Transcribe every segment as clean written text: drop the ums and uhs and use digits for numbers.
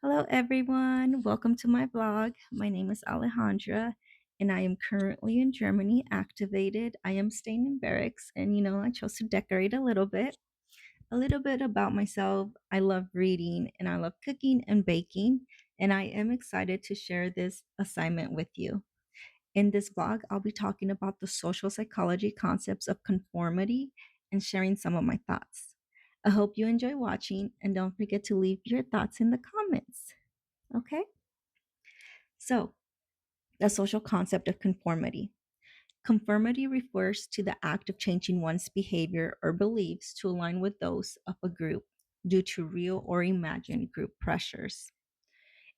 Hello, everyone. Welcome to my blog. My name is Alejandra, and I am currently in Germany, activated. I am staying in barracks, and I chose to decorate a little bit. A little bit about myself. I love reading, and I love cooking and baking, and I am excited to share this assignment with you. In this blog, I'll be talking about the social psychology concepts of conformity and sharing some of my thoughts. I hope you enjoy watching, and don't forget to leave your thoughts in the comments. Okay? So, the social concept of conformity. Conformity refers to the act of changing one's behavior or beliefs to align with those of a group due to real or imagined group pressures.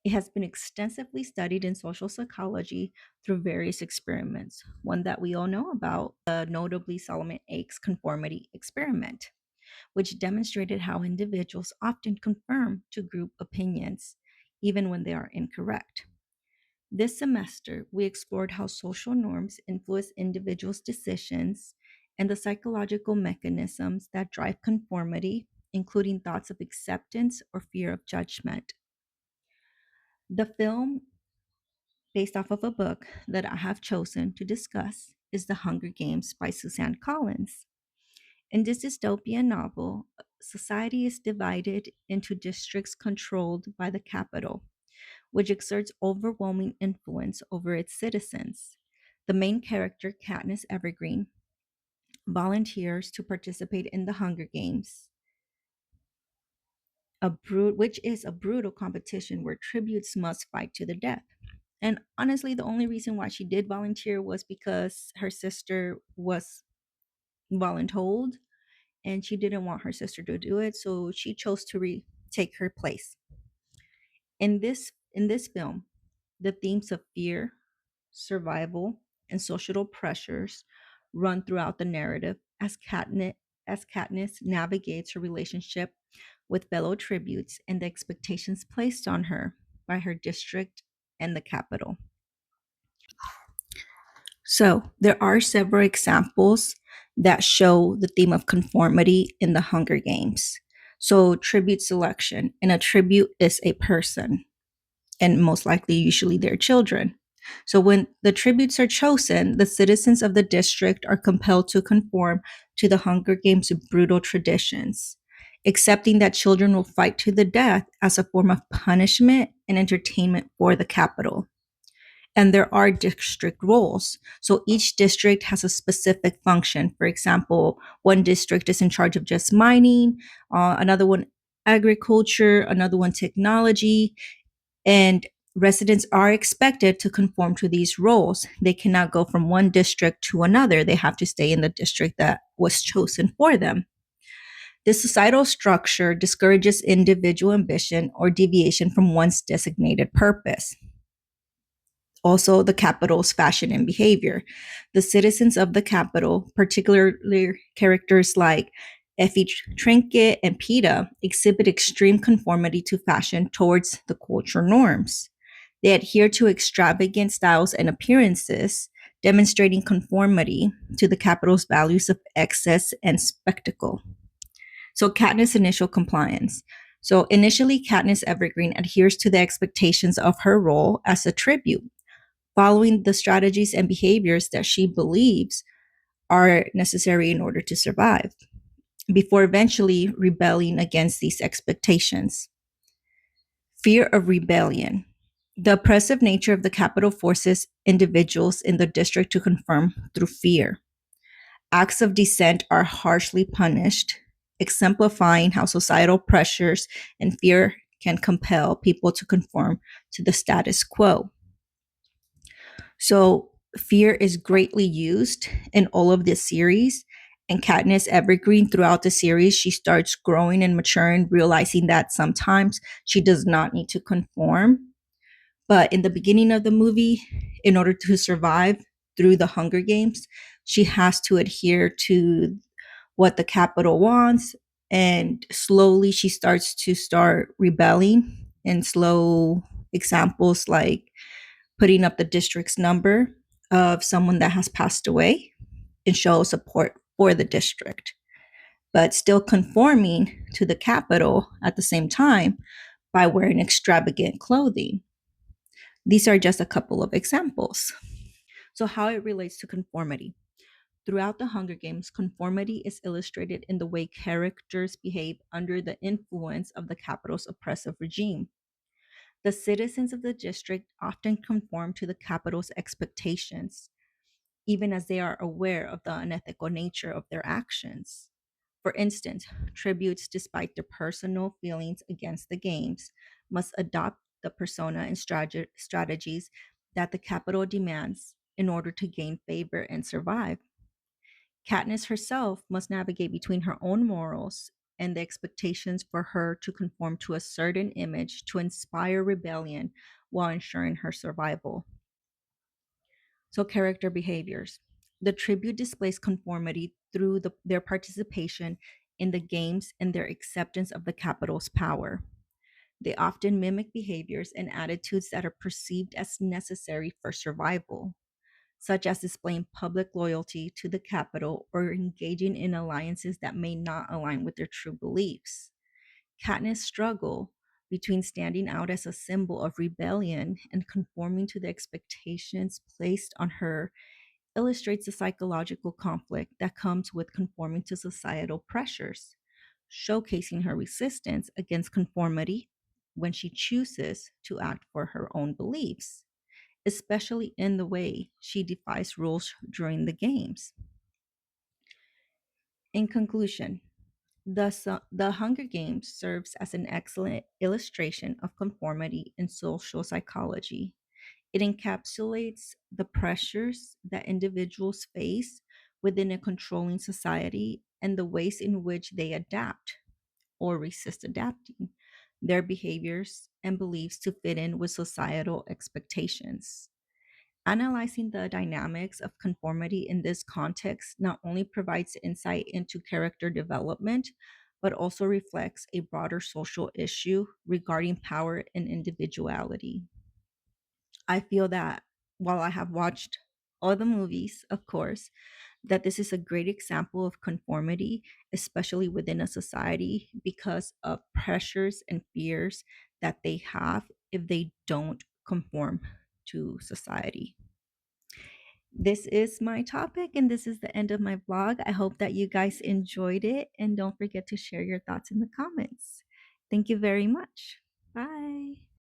It has been extensively studied in social psychology through various experiments. One that we all know about, notably Solomon Aches conformity experiment, which demonstrated how individuals often conform to group opinions, even when they are incorrect. This semester, we explored how social norms influence individuals' decisions and the psychological mechanisms that drive conformity, including thoughts of acceptance or fear of judgment. The film, based off of a book that I have chosen to discuss, is The Hunger Games by Suzanne Collins. In this dystopian novel, society is divided into districts controlled by the capital, which exerts overwhelming influence over its citizens. The main character, Katniss Evergreen, volunteers to participate in the Hunger Games, which is a brutal competition where tributes must fight to the death. And honestly, the only reason why she did volunteer was because her sister was voluntold and she didn't want her sister to do it, so she chose to take her place. In this film, the themes of fear, survival, and social pressures run throughout the narrative as Katniss navigates her relationship with fellow tributes and the expectations placed on her by her district and the capital. So, there are several examples that show the theme of conformity in the Hunger Games. So, tribute selection, and a tribute is a person, and most likely, usually, their children. So, when the tributes are chosen, the citizens of the district are compelled to conform to the Hunger Games' brutal traditions, accepting that children will fight to the death as a form of punishment and entertainment for the capital. And there are district roles. So each district has a specific function. For example, one district is in charge of just mining, another one agriculture, another one technology, and residents are expected to conform to these roles. They cannot go from one district to another. They have to stay in the district that was chosen for them. This societal structure discourages individual ambition or deviation from one's designated purpose. Also, the capital's fashion and behavior. The citizens of the capital, particularly characters like Effie Trinket and Peta, exhibit extreme conformity to fashion towards the culture norms. They adhere to extravagant styles and appearances, demonstrating conformity to the capital's values of excess and spectacle. So, Katniss' initial compliance. So, initially, Katniss Evergreen adheres to the expectations of her role as a tribute, following the strategies and behaviors that she believes are necessary in order to survive, before eventually rebelling against these expectations. Fear of rebellion. The oppressive nature of the capital forces individuals in the district to conform through fear. Acts of dissent are harshly punished, exemplifying how societal pressures and fear can compel people to conform to the status quo. So fear is greatly used in all of this series. And Katniss Evergreen, throughout the series, she starts growing and maturing, realizing that sometimes she does not need to conform. But in the beginning of the movie, in order to survive through the Hunger Games, she has to adhere to what the capital wants. And slowly she starts to start rebelling in slow examples like putting up the district's number of someone that has passed away and show support for the district, but still conforming to the capital at the same time by wearing extravagant clothing. These are just a couple of examples. So, how it relates to conformity. Throughout the Hunger Games, conformity is illustrated in the way characters behave under the influence of the capital's oppressive regime. The citizens of the district often conform to the capital's expectations, even as they are aware of the unethical nature of their actions. For instance, tributes, despite their personal feelings against the games, must adopt the persona and strategies that the capital demands in order to gain favor and survive. Katniss herself must navigate between her own morals and the expectations for her to conform to a certain image to inspire rebellion while ensuring her survival. So, character behaviors. The tribute displays conformity through their participation in the games and their acceptance of the capital's power. They often mimic behaviors and attitudes that are perceived as necessary for survival, such as displaying public loyalty to the capital or engaging in alliances that may not align with their true beliefs. Katniss' struggle between standing out as a symbol of rebellion and conforming to the expectations placed on her illustrates the psychological conflict that comes with conforming to societal pressures, showcasing her resistance against conformity when she chooses to act for her own beliefs, especially in the way she defies rules during the games. In conclusion, the Hunger Games serves as an excellent illustration of conformity in social psychology. It encapsulates the pressures that individuals face within a controlling society and the ways in which they adapt or resist adapting their behaviors and beliefs to fit in with societal expectations. Analyzing the dynamics of conformity in this context not only provides insight into character development, but also reflects a broader social issue regarding power and individuality. I feel that while I have watched all the movies, of course, that this is a great example of conformity, especially within a society, because of pressures and fears that they have if they don't conform to society. This is my topic, and this is the end of my vlog. I hope that you guys enjoyed it, and don't forget to share your thoughts in the comments. Thank you very much. Bye.